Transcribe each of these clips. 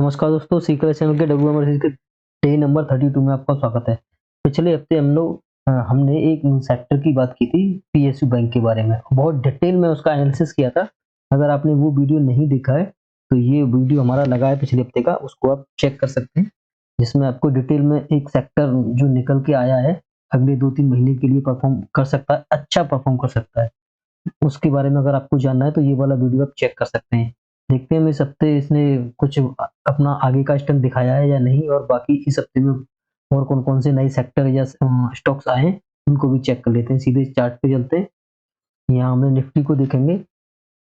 नमस्कार दोस्तों, secret channel के डब्ल्यूएमआरसी के डे नंबर 32 में आपका स्वागत है। पिछले हफ्ते हमने एक सेक्टर की बात की थी, पीएसयू बैंक के बारे में। बहुत डिटेल में उसका एनालिसिस किया था। अगर आपने वो वीडियो नहीं देखा है तो ये वीडियो हमारा लगा है पिछले हफ्ते का, उसको आप चेक कर सकते हैं, जिसमें आपको डिटेल में एक सेक्टर जो निकल के आया है अगले 2-3 महीने के लिए परफॉर्म कर सकता है, अच्छा परफॉर्म कर सकता है। उसके बारे में अगर आपको जानना है तो ये वाला वीडियो आप चेक कर सकते हैं। देखते हैं इस हफ्ते इसने कुछ अपना आगे का स्टैंड दिखाया है या नहीं, और बाकी इस हफ्ते में और कौन-कौन से नए सेक्टर या स्टॉक्स आए हैं उनको भी चेक कर लेते हैं। सीधे चार्ट पे चलते हैं। यहाँ हमें निफ्टी को देखेंगे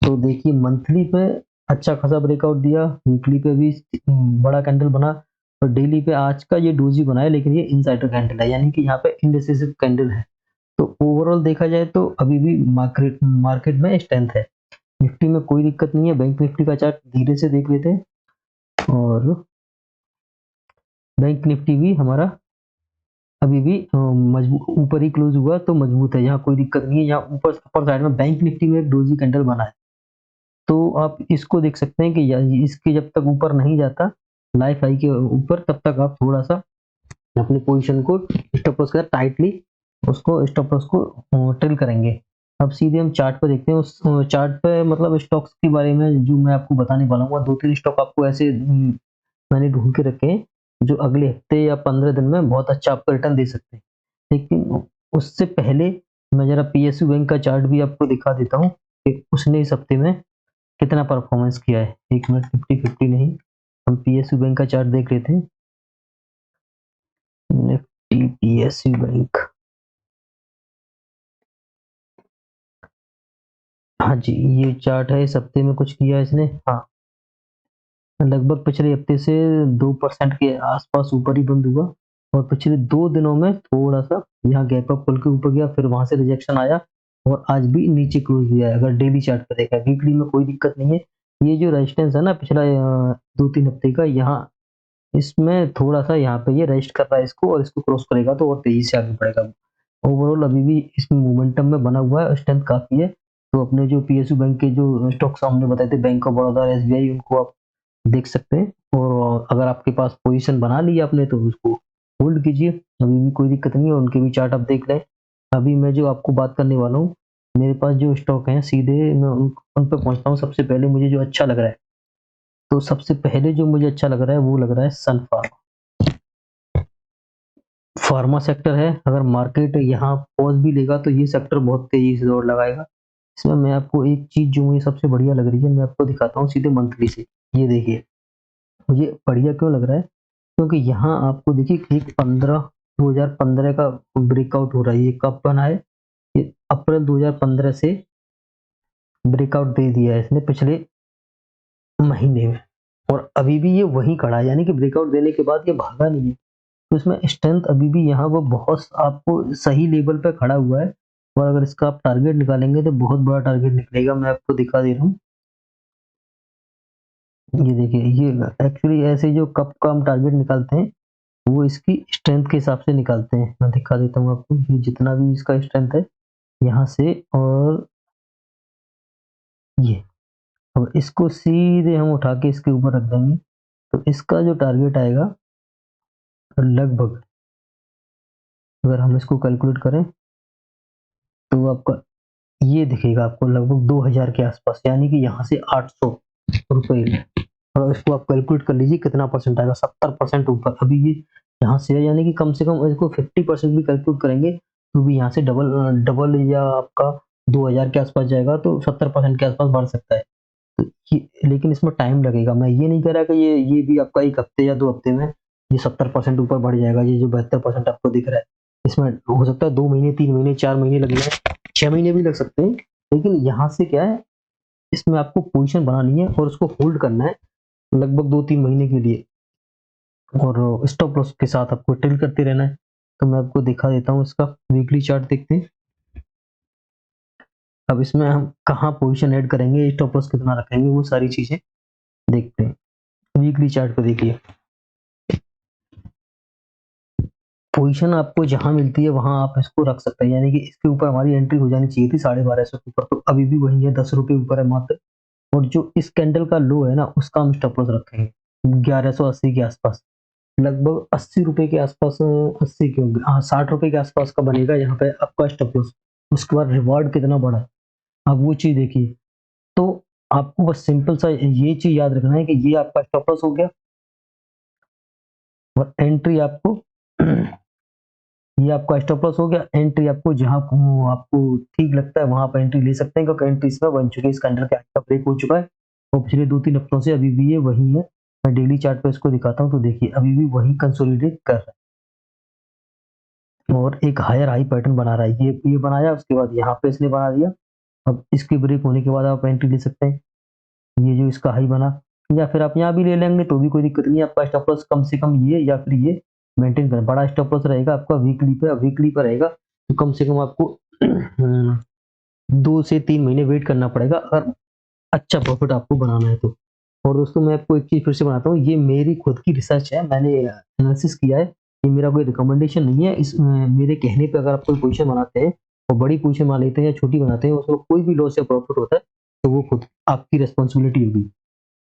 तो देखिए मंथली पे अच्छा खासा ब्रेकआउट दिया, वीकली पे भी बड़ा कैंडल बना, और डेली पे आज का ये डोजी बना है, लेकिन ये इनसाइडर कैंडल है, यानी कि यहाँ पे इंडिसिसिव कैंडल है। तो ओवरऑल देखा जाए तो अभी भी मार्केट मार्केट में स्ट्रेंथ है। निफ्टी में कोई दिक्कत नहीं है। बैंक निफ्टी का चार्ट धीरे से देख लेते हैं, और बैंक निफ्टी भी हमारा अभी भी मजबूत ऊपर ही क्लोज हुआ तो मजबूत है, यहाँ कोई दिक्कत नहीं है। यहाँ ऊपर अपर साइड में बैंक निफ्टी में एक डोजी कैंडल बना है, तो आप इसको देख सकते हैं कि इसके जब तक ऊपर नहीं जाता लाइफ हाई के ऊपर, तब तक आप थोड़ा सा अपनी पोजीशन को स्टॉप लॉस के टाइटली उसको स्टॉप लॉस को ट्रिल करेंगे। अब सीधे हम चार्ट पे देखते हैं। उस चार्ट पे मतलब स्टॉक्स के बारे में जो मैं आपको बताने वाला हूँ, 2-3 स्टॉक आपको ऐसे मैंने ढूंढ के रखे हैं जो अगले हफ्ते या 15 दिन में बहुत अच्छा आपको रिटर्न दे सकते हैं। लेकिन उससे पहले मैं जरा पीएसयू बैंक का चार्ट भी आपको दिखा देता हूँ कि उसने इस हफ्ते में कितना परफॉर्मेंस किया है। 1 मिनट, 50-50 नहीं, हम पीएसयू बैंक का चार्ट देख लेते हैं। निफ्टी पीएसयू बैंक, हाँ जी, ये चार्ट है। इस हफ्ते में कुछ किया इसने, हाँ, लगभग पिछले हफ्ते से 2% के आसपास ऊपर ही बंद हुआ, और पिछले 2 दिनों में थोड़ा सा यहाँ गैप अप खुल के ऊपर गया, फिर वहां से रिजेक्शन आया, और आज भी नीचे क्लोज दिया है। अगर डेली चार्ट पे देखा है, वीकली में कोई दिक्कत नहीं है। ये जो रेजिस्टेंस है ना पिछला 2-3 हफ्ते का, यहाँ इसमें थोड़ा सा यहाँ पे ये रेस्ट कर रहा है इसको, और इसको क्रॉस करेगा तो और तेजी से आगे बढ़ेगा। ओवरऑल अभी भी इसमें मोमेंटम में बना हुआ है, स्ट्रेंथ काफी है। तो अपने जो पीएसयू बैंक के जो स्टॉक्स हमने बताए थे, बैंक ऑफ बड़ौदा, एसबीआई, उनको आप देख सकते हैं। और अगर आपके पास पोजीशन बना ली आपने तो उसको होल्ड कीजिए, अभी भी कोई दिक्कत नहीं है। उनके भी चार्ट आप देख लें। अभी मैं जो आपको बात करने वाला हूँ, मेरे पास जो स्टॉक हैं सीधे मैं उन पे पहुंचता हूँ। सबसे पहले मुझे जो अच्छा लग रहा है, तो सबसे पहले जो मुझे अच्छा लग रहा है वो लग रहा है सन फार्मा। फार्मा सेक्टर है, अगर मार्केट यहाँ पॉज भी लेगा तो ये सेक्टर बहुत तेजी से दौड़ लगाएगा। इसमें मैं आपको एक चीज जो मुझे सबसे बढ़िया लग रही है, मैं आपको दिखाता हूँ सीधे मंथली से। ये देखिए, मुझे बढ़िया क्यों लग रहा है, क्योंकि यहाँ आपको देखिए एक 2015 का ब्रेकआउट हो रहा है। ये कब बना है? ये अप्रैल 2015 से ब्रेकआउट दे दिया है इसने पिछले महीने में, और अभी भी ये वहीं खड़ा है, यानी कि ब्रेकआउट देने के बाद ये भागा नहीं है। तो इसमें स्ट्रेंथ अभी भी यहाँ वो बहुत आपको सही लेवल पे खड़ा हुआ है, और अगर इसका आप टारगेट निकालेंगे तो बहुत बड़ा टारगेट निकलेगा। मैं आपको दिखा दे रहा हूँ। ये देखिए, ये एक्चुअली ऐसे जो कप का हम टारगेट निकालते हैं वो इसकी स्ट्रेंथ के हिसाब से निकालते हैं। मैं दिखा देता हूँ आपको, ये जितना भी इसका स्ट्रेंथ है यहाँ से, और ये, अब इसको सीधे हम उठा के इसके ऊपर रख देंगे तो इसका जो टारगेट आएगा लगभग, अगर हम इसको कैलकुलेट करें तो आपका ये दिखेगा आपको लगभग 2000 के आसपास, यानी कि यहाँ से 800 रुपये में। और इसको आप कैलकुलेट कर लीजिए कितना परसेंट आएगा, 70% ऊपर अभी ये यहाँ से है, यानी कि कम से कम इसको 50% भी कैलकुलेट करेंगे तो भी यहाँ से डबल डबल या आपका 2000 के आसपास जाएगा, तो 70% के आसपास बढ़ सकता है। तो लेकिन इसमें टाइम लगेगा। मैं ये नहीं कह रहा कि ये भी आपका 1 हफ्ते या 2 हफ्ते में ये 70% ऊपर बढ़ जाएगा। ये जो 72% आपको दिख रहा है, इसमें हो सकता है 2 महीने, 3 महीने, 4 महीने लग जाए, 6 महीने भी लग सकते हैं। लेकिन यहाँ से क्या है, इसमें आपको पोजीशन बनानी है और उसको होल्ड करना है लगभग 2-3 महीने के लिए, और स्टॉप लॉस के साथ आपको ट्रेल करते रहना है। तो मैं आपको दिखा देता हूँ इसका वीकली चार्ट देखते हैं। अब इसमें हम कहाँ पोजीशन ऐड करेंगे, स्टॉप लॉस कितना रखेंगे, वो सारी चीजें देखते हैं। वीकली चार्ट पे देखिए, पोजीशन आपको जहां मिलती है वहां आप इसको रख सकते हैं, यानी कि इसके ऊपर हमारी एंट्री हो जानी चाहिए थी 1250 के ऊपर, तो अभी भी वही है, 10 रुपए ऊपर है मात्र। और जो इस कैंडल का लो है ना, उसका हम स्टॉप लॉस रखेंगे। 1180 के आसपास, लगभग 80 रुपए के आसपास, 80 क्यों, हाँ 60 रुपए के आसपास का बनेगा यहाँ पे आपका स्टॉप लॉस। उसके बाद रिवॉर्ड कितना बड़ा है, आप वो चीज़ देखिए। तो आपको बस सिंपल सा ये चीज़ याद रखना है कि ये आपका स्टॉप लॉस हो गया, और एंट्री आपको ये आपका स्टॉप लॉस हो गया। एंट्री आपको जहाँ आपको ठीक लगता है वहां पर एंट्री ले सकते हैं, क्योंकि एंट्री इसमें बन चुकी है, इसका अंडर का ब्रेक हो चुका है और पिछले 2-3 हफ्तों से अभी भी ये वही है। मैं डेली चार्ट पे इसको दिखाता हूँ तो देखिए अभी भी वही कंसोलिडेट कर रहा है और एक हायर हाई पैटर्न बना रहा है। ये बनाया, उसके बाद यहाँ पे इसने बना दिया। अब इसके ब्रेक होने के बाद आप एंट्री ले सकते हैं, ये जो इसका हाई बना, या फिर आप यहाँ भी ले लेंगे तो भी कोई दिक्कत नहीं है। आपका स्टॉप लॉस कम से कम ये या फिर ये मेंटेन करें। बड़ा स्टॉप लॉस रहेगा आपका वीकली पे रहेगा, तो कम से कम आपको 2 से 3 महीने वेट करना पड़ेगा अगर अच्छा प्रॉफिट आपको बनाना है तो। और दोस्तों मैं आपको एक चीज फिर से बताता हूँ, ये मेरी खुद की रिसर्च है, मैंने एनालिसिस किया है, ये मेरा कोई रिकमेंडेशन नहीं है। इस मेरे कहने पे अगर आप कोई पोजीशन बनाते हैं और बड़ी पोजीशन बना लेते हैं या छोटी बनाते हैं, उसमें कोई भी लॉस या प्रॉफिट होता है तो वो खुद आपकी रिस्पॉन्सिबिलिटी होगी।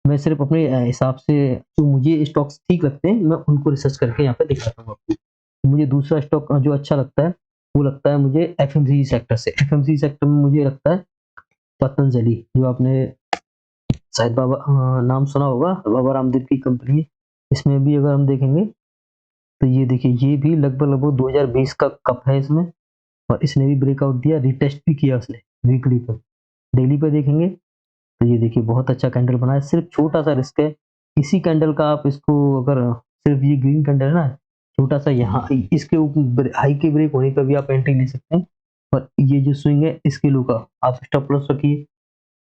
मैं सिर्फ अपने हिसाब से जो मुझे स्टॉक्स ठीक लगते हैं मैं उनको रिसर्च करके यहाँ पे दिखाता हूँ आपको। मुझे दूसरा स्टॉक जो अच्छा लगता है वो लगता है मुझे एफएमसीजी सेक्टर से। एफएमसीजी सेक्टर में मुझे लगता है पतंजलि, जो आपने शायद बाबा नाम सुना होगा, बाबा रामदेव की कंपनी है। इसमें भी अगर हम देखेंगे तो ये देखिए ये भी लगभग 2020 का कप है इसमें, और इसने भी ब्रेकआउट दिया, रिटेस्ट भी किया उसने वीकली पर। डेली पे देखेंगे तो ये देखिए बहुत अच्छा कैंडल बना है, सिर्फ छोटा सा रिस्क है इसी कैंडल का। आप इसको अगर सिर्फ ये ग्रीन कैंडल है ना, छोटा सा यहाँ इसके ऊपर हाई के ब्रेक होने पर भी आप एंट्री ले सकते हैं। और ये जो स्विंग है इसके लो का आप स्टॉप लॉस रखिए,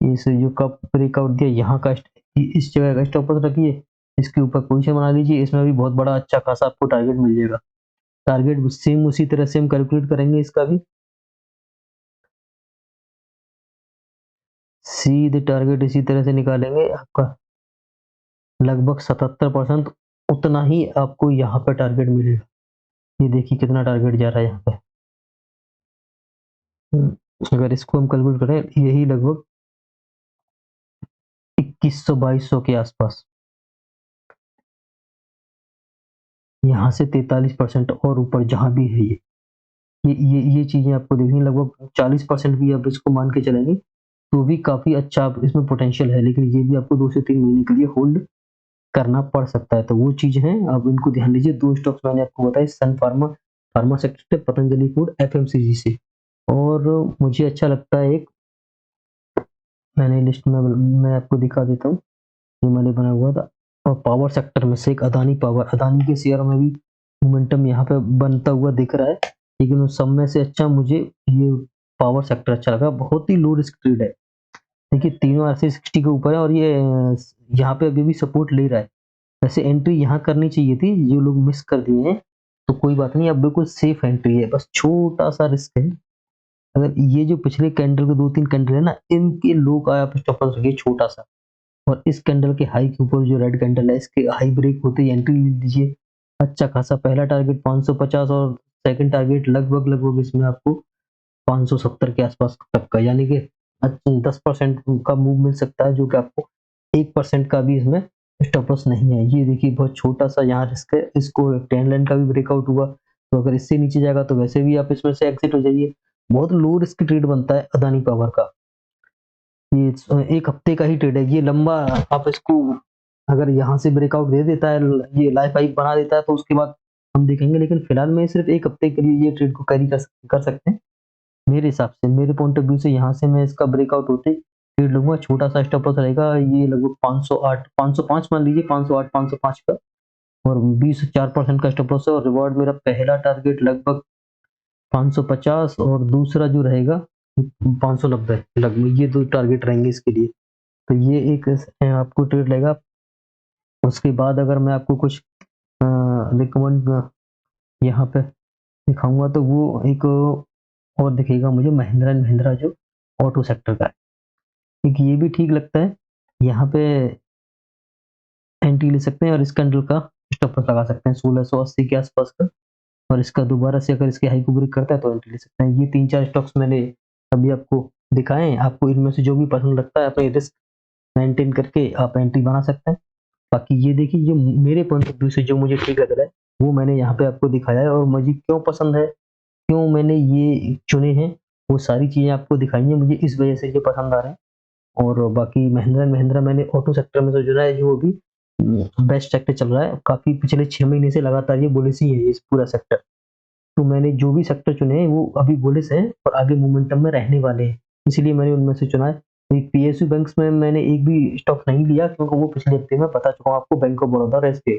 इस जो कप ब्रेकआउट दिया यहाँ का इस जगह का स्टॉप लॉस रखिए, इसके ऊपर पोजीशन बना लीजिए। इसमें भी बहुत बड़ा अच्छा खासा आपको टारगेट मिल जाएगा। टारगेट सेम उसी तरह से हम कैलकुलेट करेंगे, इसका भी सीधे टारगेट इसी तरह से निकालेंगे आपका, लगभग 77% उतना ही आपको यहाँ पे टारगेट मिलेगा। ये देखिए कितना टारगेट जा रहा है यहाँ पे। अगर इसको हम कैलकुलेट करें यही लगभग 2100-2200 के आसपास, यहाँ से 43% और ऊपर जहाँ भी है ये चीजें आपको देखनी, लगभग 40% भी आप इसको मान के चलेंगे तो भी काफी अच्छा इसमें पोटेंशियल है। लेकिन ये भी आपको 2 से 3 महीने के लिए होल्ड करना पड़ सकता है, तो वो चीज है, आप इनको ध्यान दीजिए। 2 स्टॉक्स मैंने आपको बताए, सन फार्मा फार्मा सेक्टर से, पतंजलि फूड एफएमसीजी से। और मुझे अच्छा लगता है एक, मैंने लिस्ट में मैं आपको दिखा देता हूँ जो मैंने बना हुआ था। और पावर सेक्टर में से एक अदानी पावर, अदानी के शेयर में भी मोमेंटम यहाँ पे बनता हुआ दिख रहा है, लेकिन उस सब में से अच्छा मुझे ये पावर सेक्टर अच्छा लगा। बहुत ही लो रिस्क ट्रेड है, देखिए तीनों ऐसे 60 के ऊपर है और ये यहाँ पे अभी भी सपोर्ट ले रहा है। वैसे एंट्री यहाँ करनी चाहिए थी, जो लोग मिस कर दिए हैं तो कोई बात नहीं, अब बिल्कुल सेफ एंट्री है, बस छोटा सा रिस्क है। अगर ये जो पिछले कैंडल के 2-3 कैंडल है ना, इनके लो का आप स्टॉप लॉस रखिए छोटा सा, और इस कैंडल के हाई के ऊपर जो रेड कैंडल है इसके हाई ब्रेक होते ही एंट्री ले लीजिए। अच्छा खासा पहला टारगेट 550 और सेकंड टारगेट लगभग इसमें आपको 570 के आसपास तक का, यानी कि 10% का मूव मिल सकता है, जो कि आपको 1% का भी इसमें स्टॉप लॉस नहीं है। ये देखिए बहुत छोटा सा यहाँ रिस्क है, इसको ट्रेंड लाइन का भी ब्रेकआउट हुआ तो अगर इससे नीचे जाएगा तो वैसे भी आप इसमें से एग्जिट हो जाइए। बहुत लो रिस्क ट्रेड बनता है अदानी पावर का। ये 1 हफ्ते का ही ट्रेड है, ये लंबा, आप इसको अगर यहाँ से ब्रेकआउट दे देता है, ये लाइफ हाई बना देता है तो उसके बाद हम देखेंगे। लेकिन फिलहाल में सिर्फ 1 हफ्ते के लिए ये ट्रेड को कैरी कर सकते हैं। मेरे हिसाब से, मेरे पॉइंट ऑफ व्यू से, यहाँ से मैं इसका ब्रेकआउट होते ट्रेड लूंगा। छोटा सा स्टॉप लॉस रहेगा, ये लगभग 508 505 मान लीजिए, 508 505 का, और 24% का स्टॉप लॉस है। और रिवॉर्ड मेरा पहला टारगेट लगभग 550 और दूसरा जो रहेगा 590 लगभग, ये 2 टारगेट रहेंगे इसके लिए। तो ये एक आपको ट्रेड लगेगा। उसके बाद अगर मैं आपको कुछ रिकमेंड यहाँ पे दिखाऊंगा तो वो एक और दिखेगा मुझे, महिंद्रा एंड महिंद्रा जो ऑटो सेक्टर का है, क्योंकि ये भी ठीक लगता है। यहाँ पे एंट्री ले सकते हैं और इस कैंडल का स्टॉप लॉस लगा सकते हैं 1680 के आसपास का, और इसका दोबारा से अगर इसके हाई को ब्रेक करता है तो एंट्री ले सकते हैं। ये 3-4 स्टॉक्स मैंने अभी आपको दिखाए हैं, आपको इनमें से जो भी पसंद लगता है अपने रिस्क मेंटेन करके आप एंट्री बना सकते हैं। बाकी ये देखिए, जो मेरे पॉइंट ऑफ व्यू से जो मुझे ठीक लग रहा है वो मैंने यहाँ पे आपको दिखाया है, और मुझे क्यों पसंद है, क्यों मैंने ये चुने हैं, वो सारी चीज़ें आपको दिखाई हैं। मुझे इस वजह से ये पसंद आ रहे हैं। और बाकी महिंद्रा एंड महिंद्रा मैंने ऑटो सेक्टर में तो जुड़ा है, जो अभी बेस्ट सेक्टर चल रहा है। काफ़ी पिछले 6 महीने से लगातार ये बुलिश ही है, ये पूरा सेक्टर। तो मैंने जो भी सेक्टर चुने हैं वो अभी बुलिश हैं और आगे मोमेंटम में रहने वाले हैं, इसलिए मैंने उनमें से चुना है। पीएसयू बैंक्स में मैंने एक भी स्टॉक नहीं लिया, क्योंकि वो पिछले हफ्ते में बता चुका हूँ आपको, बैंक ऑफ बड़ौदा और एसबीआई।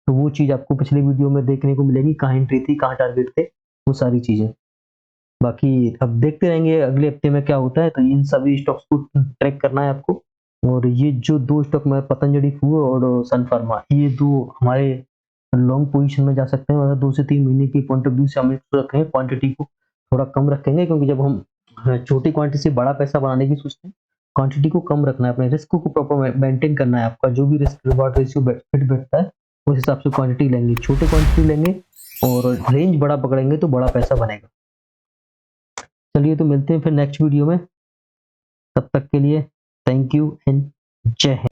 तो वो चीज़ आपको पिछली वीडियो में देखने को मिलेगी, कहाँ एंट्री थी, कहाँ टारगेट थे, वो सारी चीज़ें। बाकी अब देखते रहेंगे अगले हफ्ते में क्या होता है। तो इन सभी स्टॉक्स को ट्रैक करना है आपको। और ये जो 2 स्टॉक में पतंजलि फूड और सन फार्मा, ये 2 हमारे लॉन्ग पोजीशन में जा सकते हैं। मतलब 2 से 3 महीने की पॉइंट ऑफ व्यू से हम इसको रखेंगे, क्वांटिटी को थोड़ा कम रखेंगे, क्योंकि जब हम छोटी क्वांटिटी से बड़ा पैसा बनाने की सोचते हैं, क्वांटिटी को कम रखना है, अपने रिस्क को प्रॉपर मेंटेन करना है। आपका जो भी रिस्क रिवार्ड रेशियो फिट बैठता है, उस हिसाब से क्वांटिटी लेंगे, छोटे क्वांटिटी लेंगे और रेंज बड़ा पकड़ेंगे तो बड़ा पैसा बनेगा। चलिए, तो मिलते हैं फिर नेक्स्ट वीडियो में। तब तक के लिए थैंक यू एंड जय हिंद।